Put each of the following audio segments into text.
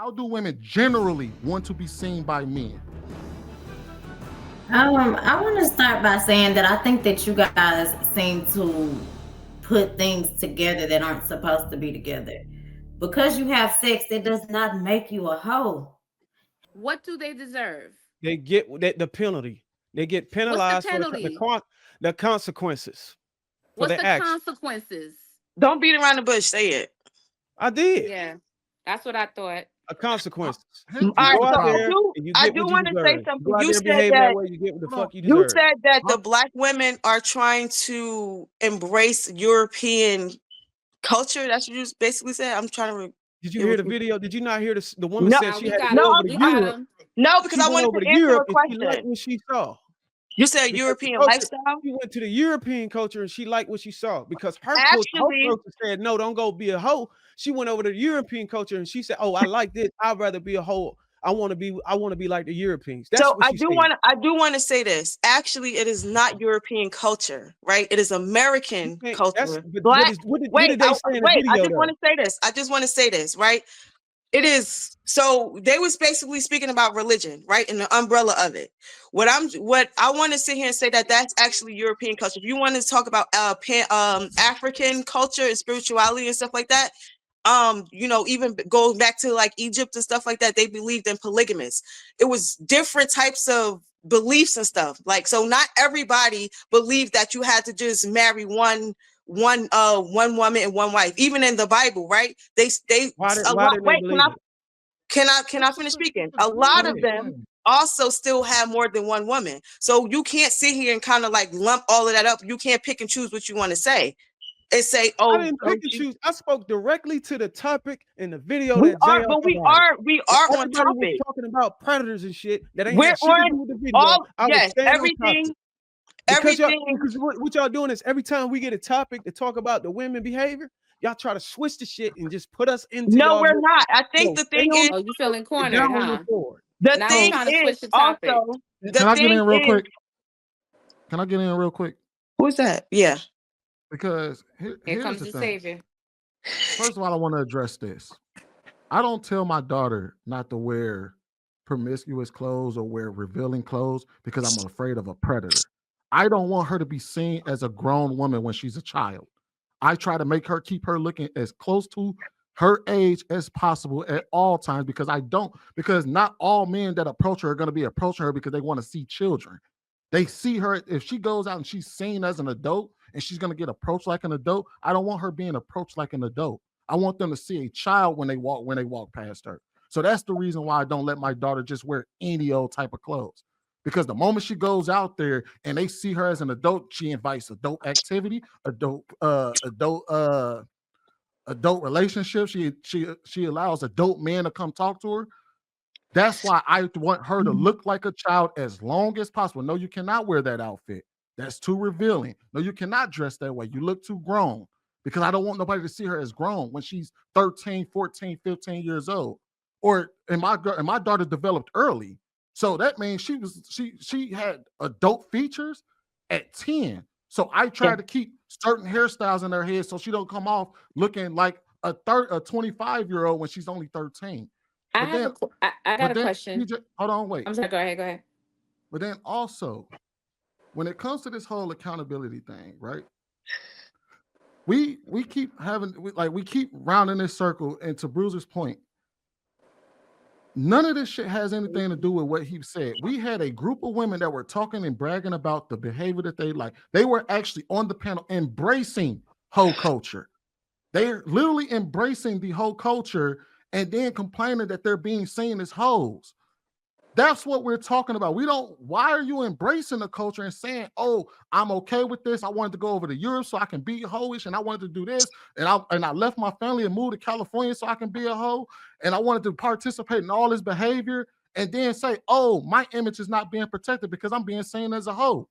How do women generally want to be seen by men? I want to start by saying that I think that you guys seem to put things together that aren't supposed to be together. Because you have sex, that does not make you a hoe. What do they deserve? They get the penalty. They get What's the penalized for penalty? the consequences for What's their the action. consequences? Don't beat around the bush. Say it. I did. Yeah, that's what I thought. A consequences. All You right, go Here's the out so problem. there and you I get do what you want to say deserve. You something. go out You there and said behave that that way, you get what the Hold on. fuck you you deserve. said that the Huh? black women are trying to embrace European culture. That's what you basically said. I'm trying to. Did you hear the video? Did you not hear the woman No, said Now she we had to got no, go him. over to We got Europe? him. no, because She I went wanted over to to answer Europe a and she liked question. what she saw. You said Because the European culture, lifestyle. she went to the European culture and she liked what she saw because her Actually, culture said, no, don't go be a hoe. She went over to the European culture and she said, oh, I like this. I'd rather be a hoe. I want to be like the Europeans. That's so what she said. I do want to say this. Actually, it is not European culture, right? It is American That's culture. what Black. is what did they say in the Wait. I video just want though? to say this. I just want to say this, right? It is so they was basically speaking about religion, right? In the umbrella of it. What I want to sit here and say that that's actually European culture. If you want to talk about African culture and spirituality and stuff like that, even going back to like Egypt and stuff like that, they believed in polygamous. It was different types of beliefs and stuff. Like, so not everybody believed that you had to just marry one woman and one wife. Even in the Bible, right? They a Why lot. didn't they Wait, believe it? can I finish speaking? A lot Go of ahead. them also still have more than one woman. So you can't sit here and kind of like lump all of that up. You can't pick and choose what you want to say and say, I oh, didn't pick and choose. I spoke directly to the topic in the video we that are, JR but provided. we are on Everybody was topic. talking about predators and shit that ain't We're had shit to on do with the video. all, I was yes, staying on topic. Because everything. what y'all doing is every time we get a topic to talk about the women behavior, y'all try to switch the shit and just put us into No, y'all. we're not. I think No, the stay thing on is, Oh, you feeling get cornered, down on your huh? sword. the Now we thing trying to is switch the topic. also, Can the I get thing in real is, quick? Can I get in real quick? who's that? Yeah. Because Here here's comes the the thing. savior. First of all, I want to address this. I don't tell my daughter not to wear promiscuous clothes or wear revealing clothes because I'm afraid of a predator. I don't want her to be seen as a grown woman when she's a child. I try to make her keep her looking as close to her age as possible at all times because not all men that approach her are going to be approaching her because they want to see children. They see her if she goes out and she's seen as an adult and she's going to get approached like an adult. I don't want her being approached like an adult. I want them to see a child when they walk past her. So that's the reason why I don't let my daughter just wear any old type of clothes. Because the moment she goes out there and they see her as an adult, she invites adult activity, adult relationships. She allows adult men to come talk to her. That's why I want her to look like a child as long as possible. No, you cannot wear that outfit. That's too revealing. No, you cannot dress that way. You look too grown because I don't want nobody to see her as grown when she's 13, 14, 15 years old. And my daughter developed early. So that means she had adult features at 10. So I Yeah. try to keep certain hairstyles in her head so she don't come off looking like a 25-year-old when she's only 13. I But have then I got but a then question. hold on, wait. I'm sorry. Go ahead. Go ahead. But then also, when it comes to this whole accountability thing, right? We keep we keep rounding this circle. And to Bruiser's point, none of this shit has anything to do with what he said. We had a group of women that were talking and bragging about the behavior that they like. They were actually on the panel embracing hoe culture. They're literally embracing the whole culture and then complaining that they're being seen as hoes. That's what we're talking about. Why are you embracing the culture and saying, oh, I'm okay with this? I wanted to go over to Europe so I can be hoish, and I wanted to do this, and I left my family and moved to California so I can be a hoe, and I wanted to participate in all this behavior, and then say, oh, my image is not being protected because I'm being seen as a hoe.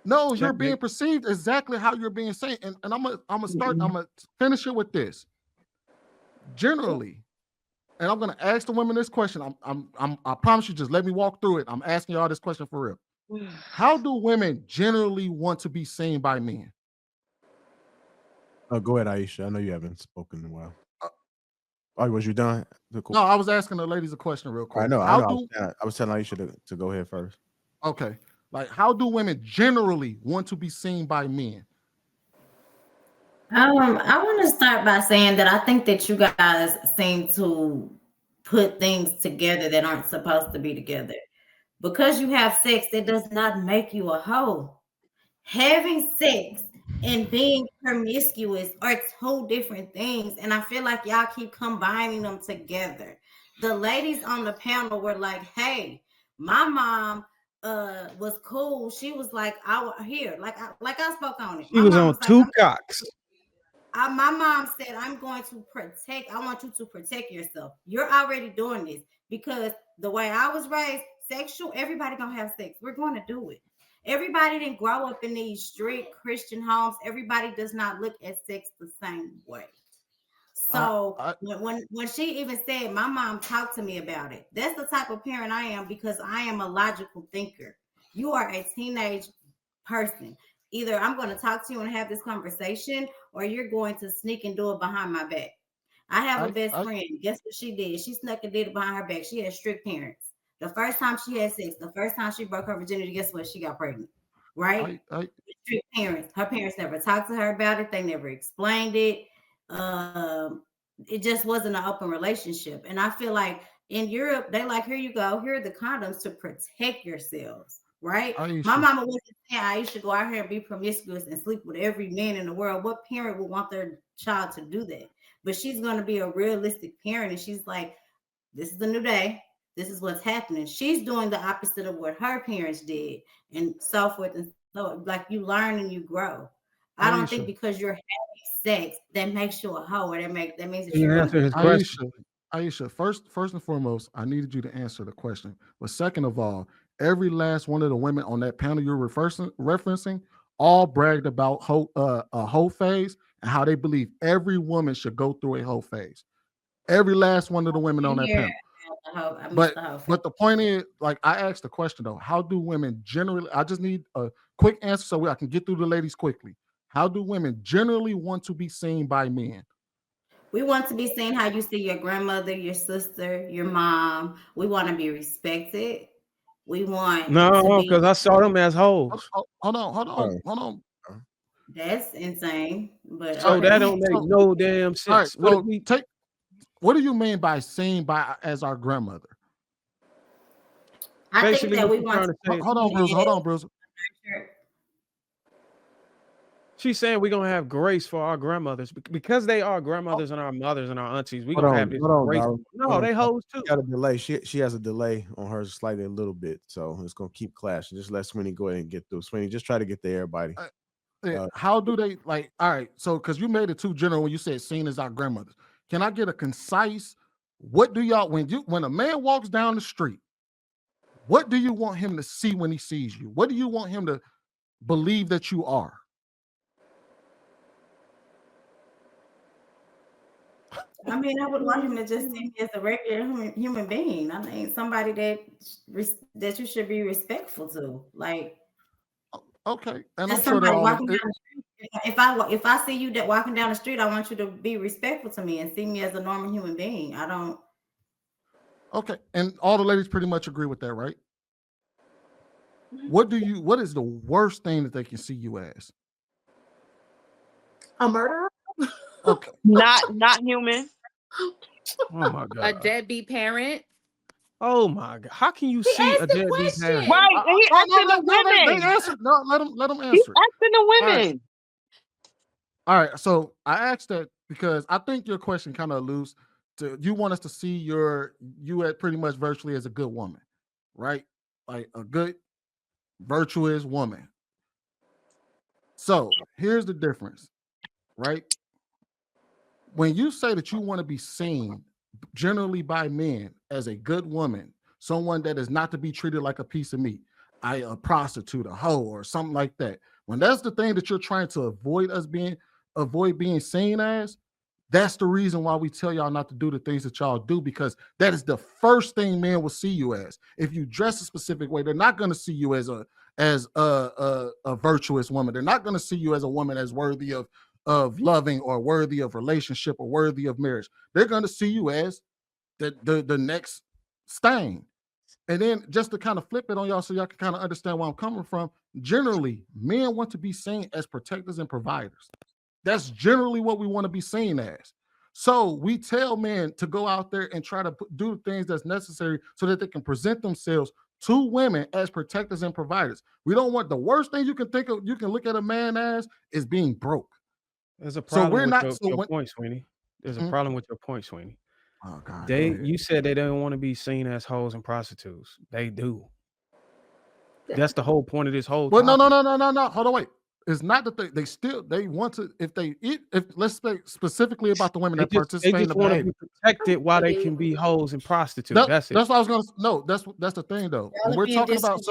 No, you're being perceived exactly how you're being seen. And I'm gonna finish it with this. Generally, and I'm gonna ask the women this question. I promise you, just let me walk through it. I'm asking y'all this question for real. How do women generally want to be seen by men? Oh, go ahead, Aisha. I know you haven't spoken in a while. Oh, was you done? No, I was asking the ladies a question real quick. I know. How I do was telling Aisha to go ahead first. okay, like how do women generally want to be seen by men? I want to start by saying that I think that you guys seem to put things together that aren't supposed to be together. Because you have sex, that does not make you a hoe. Having sex and being promiscuous are two different things. And I feel like y'all keep combining them together. The ladies on the panel were like, hey, my mom was cool. She was like, I spoke on it. She was on two cocks. My mom said, I want you to protect yourself. You're already doing this because the way I was raised, sexual, everybody gonna have sex. We're going to do it. Everybody didn't grow up in these strict Christian homes. Everybody does not look at sex the same way. So when she even said, my mom talked to me about it, that's the type of parent I am because I am a logical thinker. You are a teenage person. Either I'm going to talk to you and have this conversation, or you're going to sneak and do it behind my back. I have a best friend. Guess what she did? She snuck and did it behind her back. She had strict parents. The first time she had sex, the first time she broke her virginity, guess what? She got pregnant. Right? Strict parents. Her parents never talked to her about it. They never explained it. It just wasn't an open relationship. And I feel like in Europe, they like, here you go. Here are the condoms to protect yourselves. Right? My mama wasn't saying I used to go out here and be promiscuous and sleep with every man in the world. What parent would want their child to do that? But she's going to be a realistic parent. And she's like, this is the new day. This is what's happening. She's doing the opposite of what her parents did and so forth. And so like you learn and you grow. I don't think because you're having sex that makes you a hoe or that means that you're answer his question. Aisha, first and foremost, I needed you to answer the question. But second of all, every last one of the women on that panel you're referencing all bragged about a hoe phase and how they believe every woman should go through a hoe phase. Every last one of the women on that panel. But the point is, like I asked the question though, how do women generally? I just need a quick answer so I can get through the ladies quickly. How do women generally want to be seen by men? We want to be seen how you see your grandmother, your sister, your mom. We want to be respected. We want because I saw them as hoes. Hold on. That's insane. But so that don't make no damn sense. All right, what do you mean by seen by as our grandmother? I think that we want to hold on, Bruce. She's saying we're gonna have grace for our grandmothers because they are grandmothers and our mothers and our aunties. We're gonna have this grace. No, they hoes too. Got a delay. She has a delay on hers slightly a little bit, so it's gonna keep clashing. Just let Sweeney go ahead and get through. Sweeney, just try to get to everybody. How do they like? All right, so because you made it too general when you said seen as our grandmothers. Can I get a concise? What do y'all when a man walks down the street? What do you want him to see when he sees you? What do you want him to believe that you are? I mean, I would want him to just see me as a regular human being. I mean, somebody that you should be respectful to. Like, okay, and I'm sure walking down the street. If I see you walking down the street, I want you to be respectful to me and see me as a normal human being. I don't. Okay, and all the ladies pretty much agree with that, right? What is the worst thing that they can see you as? A murderer? Okay. Not human. Oh my God. A deadbeat parent. Oh my God. How can you see a deadbeat parent? Right. He asking the women. They answered. No, let them answer. He's asking the women. All right. So I asked that because I think your question kind of alludes to you want us to see you at pretty much virtually as a good woman, right? Like a good, virtuous woman. So here's the difference, right? When you say that you want to be seen generally by men as a good woman, someone that is not to be treated like a piece of meat, a prostitute, a hoe, or something like that. When that's the thing that you're trying to avoid being seen as, that's the reason why we tell y'all not to do the things that y'all do, because that is the first thing men will see you as. If you dress a specific way, they're not going to see you as a virtuous woman. They're not going to see you as a woman as worthy of of loving or worthy of relationship or worthy of marriage. They're going to see you as the next stain. And then just to kind of flip it on y'all so y'all can kind of understand where I'm coming from, generally, men want to be seen as protectors and providers. That's generally what we want to be seen as. So we tell men to go out there and try to do the things that's necessary so that they can present themselves to women as protectors and providers. We don't want the worst thing you can think of, you can look at a man as is being broke. There's a problem we're with not- your point, Sweeney. There's a problem with your point, Sweeney. Oh God. You said they don't want to be seen as hoes and prostitutes. They do. That's the whole point of this whole. Well, no. Hold on, wait. It's not that they want to, if let's speak specifically about the women that participate in the want to behavior. be protected while they can be hoes and prostitutes. That's it. That's what I was gonna. No, that's the thing though. When we're talking about